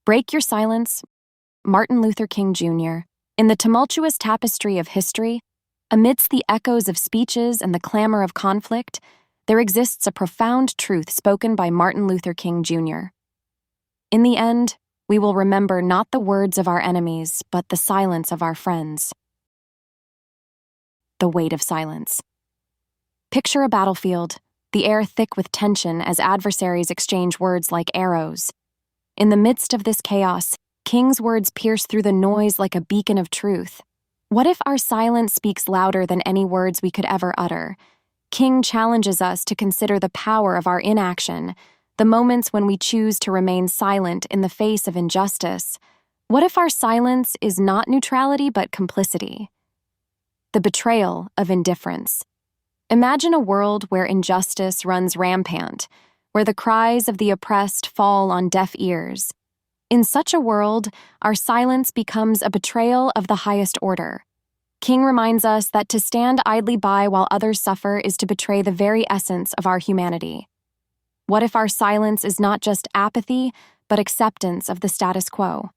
Break your silence, Martin Luther King Jr. In the tumultuous tapestry of history, amidst the echoes of speeches and the clamor of conflict, there exists a profound truth spoken by Martin Luther King Jr. In the end, we will remember not the words of our enemies, but the silence of our friends. The weight of silence. Picture a battlefield, the air thick with tension as adversaries exchange words like arrows. In the midst of this chaos, King's words pierce through the noise like a beacon of truth. What if our silence speaks louder than any words we could ever utter? King challenges us to consider the power of our inaction, the moments when we choose to remain silent in the face of injustice. What if our silence is not neutrality but complicity? The betrayal of indifference. Imagine a world where injustice runs rampant, where the cries of the oppressed fall on deaf ears. In such a world, our silence becomes a betrayal of the highest order. King reminds us that to stand idly by while others suffer is to betray the very essence of our humanity. What if our silence is not just apathy, but acceptance of the status quo?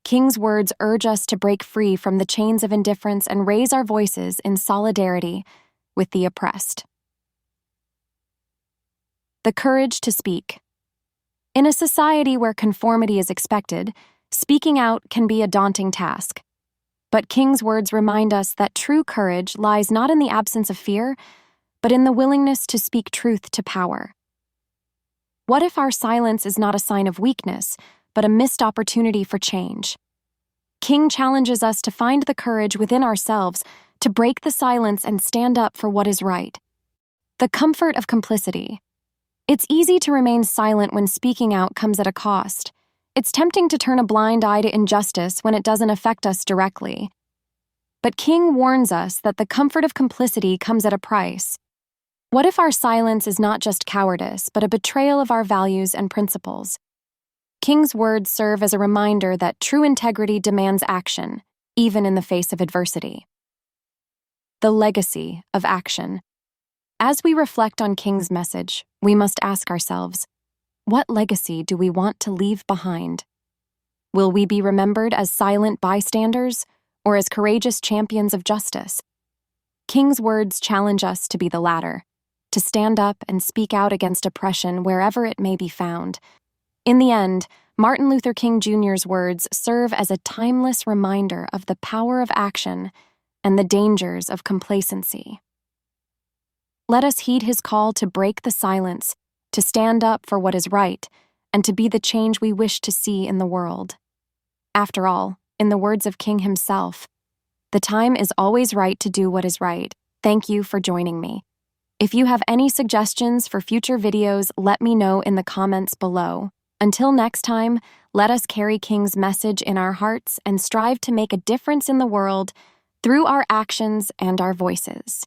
King's words urge us to break free from the chains of indifference and raise our voices in solidarity with the oppressed. The courage to speak. In a society where conformity is expected, speaking out can be a daunting task. But King's words remind us that true courage lies not in the absence of fear, but in the willingness to speak truth to power. What if our silence is not a sign of weakness, but a missed opportunity for change? King challenges us to find the courage within ourselves to break the silence and stand up for what is right. The comfort of complicity. It's easy to remain silent when speaking out comes at a cost. It's tempting to turn a blind eye to injustice when it doesn't affect us directly. But King warns us that the comfort of complicity comes at a price. What if our silence is not just cowardice, but a betrayal of our values and principles? King's words serve as a reminder that true integrity demands action, even in the face of adversity. The legacy of action. As we reflect on King's message, we must ask ourselves, what legacy do we want to leave behind? Will we be remembered as silent bystanders or as courageous champions of justice? King's words challenge us to be the latter, to stand up and speak out against oppression wherever it may be found. In the end, Martin Luther King Jr.'s words serve as a timeless reminder of the power of action and the dangers of complacency. Let us heed his call to break the silence, to stand up for what is right, and to be the change we wish to see in the world. After all, in the words of King himself, the time is always right to do what is right. Thank you for joining me. If you have any suggestions for future videos, let me know in the comments below. Until next time, let us carry King's message in our hearts and strive to make a difference in the world through our actions and our voices.